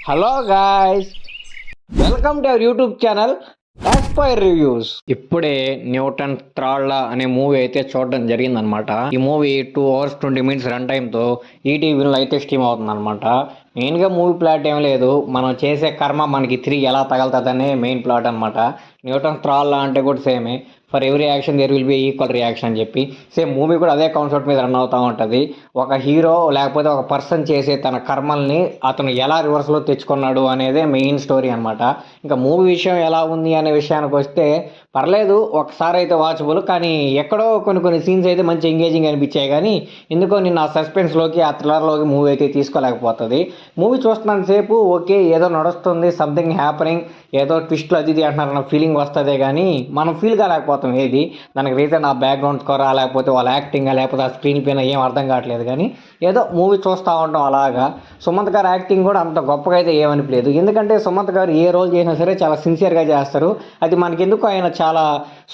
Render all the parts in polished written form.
Hello guys, welcome to our YouTube channel aspire reviews. ఇప్పుడే Newton త్రాళ్ళ అనే movie అయితే చూడడం జరిగిందనమాట. ఈ మూవీ 2 hours 20 minutes రన్ టైంతో ఈటీవీలో అయితే స్ట్రీమ్ అవుతుంది అనమాట. మెయిన్గా మూవీ ప్లాట్ ఏం లేదు, మనం చేసే కర్మ మనకి తిరిగి ఎలా తగలుతుందనే మెయిన్ ప్లాట్ అనమాట. న్యూటన్ త్రాళ్ళ అంటే కూడా సేమే, for every action there will be equal reaction అని చెప్పి సేమ్ మూవీ కూడా అదే కాన్సెప్ట్ మీద రన్ అవుతూ ఉంటుంది. ఒక హీరో లేకపోతే ఒక పర్సన్ చేసే తన కర్మల్ని అతను ఎలా రివర్స్లో తెచ్చుకున్నాడు అనేదే మెయిన్ స్టోరీ అనమాట. ఇంకా మూవీ విషయం ఎలా ఉంది అనే విషయానికి వస్తే పర్లేదు, ఒకసారి అయితే వాచబుల్. కానీ ఎక్కడో కొన్ని సీన్స్ అయితే మంచి ఎంగేజింగ్ అనిపించాయి, కానీ ఎందుకో నిన్న ఆ సస్పెన్స్లోకి ఆ థ్రిల్లర్లోకి మూవీ అయితే తీసుకోలేకపోతుంది. మూవీ చూస్తున్నంతసేపు ఓకే, ఏదో నడుస్తుంది, సంథింగ్ హ్యాపనింగ్, ఏదో ట్విస్ట్లు అది ఇది అంటున్నారన్న ఫీలింగ్ వస్తుంది, కానీ మనం ఫీల్ కాలేకపోతాం ఏది. దానికి రీజన్ ఆ బ్యాక్గ్రౌండ్ స్కోరా, లేకపోతే వాళ్ళ యాక్టింగా, లేకపోతే ఆ స్క్రీన్ పైన ఏం అర్థం కావట్లేదు. కానీ ఏదో మూవీ చూస్తూ ఉంటాం అలాగా. సుమంత్ గారు యాక్టింగ్ కూడా అంత గొప్పగా అయితే ఏమనిపించలేదు, ఎందుకంటే సుమంత్ గారు ఏ రోల్ చేసినా సరే చాలా సిన్సియర్గా చేస్తారు. అది మనకి ఎందుకు ఆయన చాలా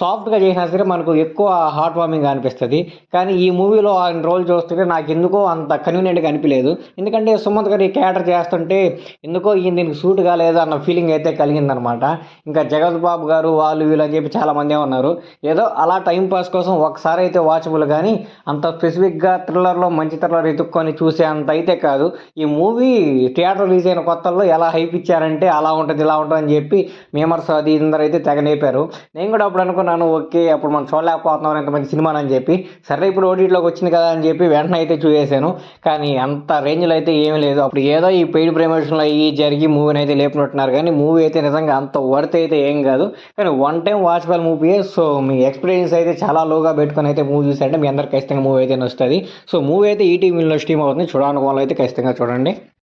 సాఫ్ట్గా చేసినా సరే మనకు ఎక్కువ హార్ట్ వార్మింగ్ అనిపిస్తుంది. కానీ ఈ మూవీలో ఆయన రోల్ చూస్తుంటే నాకు ఎందుకో అంత కన్వీనియంట్గా అనిపించలేదు. ఎందుకంటే సుమంత్ గారు ఈ క్యారెక్టర్ చేస్తుంటే ఎందుకో ఈయన దీనికి సూట్ కాలేదు అన్న ఫీలింగ్ అయితే కలిగిందనమాట. ఇంకా జగత్ బాబు గారు వాళ్ళు వీళ్ళు అని చెప్పి చాలామంది ఉన్నారు. ఏదో అలా టైం పాస్ కోసం ఒకసారి అయితే వాచబుల్, కానీ అంత స్పెసిఫిక్గా థ్రిల్లర్లో మంచి థ్రిల్లర్ ఎత్తుక్కొని చూసే అంత అయితే కాదు. ఈ మూవీ థియేటర్ రిలీజ్ అయిన కొత్తల్లో ఎలా హైప్ ఇచ్చారంటే అలా ఉంటుంది ఇలా ఉంటుంది అని చెప్పి మేమర్స్ అది ఇందరూ అయితే తెగ నేపారు. నేను కూడా అప్పుడు అనుకున్నాను, ఓకే అప్పుడు మనం చూడలేకపోతున్నాం ఎంత మంచి సినిమా అని చెప్పి. సరే ఇప్పుడు ఓటీటీలోకి వచ్చింది కదా అని చెప్పి వెంటనే అయితే చూసేసాను. కానీ అంత రేంజ్లో అయితే ఏమీ లేదు. అప్పుడు ఏదో ఈ పెయిడ్ ప్రమోషన్లు అయ్యి జరిగి మూవీని అయితే లేపునట్టున్నారు, కానీ మూవీ అయితే నిజంగా అంత వర్త్ అయితే ఏం కాదు. కానీ one time watchable movie. So మీ ఎక్స్పీరియన్స్ అయితే చాలా లోగా పెట్టుకొని అయితే మూవీ చూసారంటే మీ అందరికి ఖచ్చితంగా మూవీ అయితే నచ్చుతుంది. సో మూవీ అయితే ఈటీవీలో స్ట్రీమ్ అవుతుంది, చూడాలనుకోవాలి అయితే ఖచ్చితంగా చూడండి.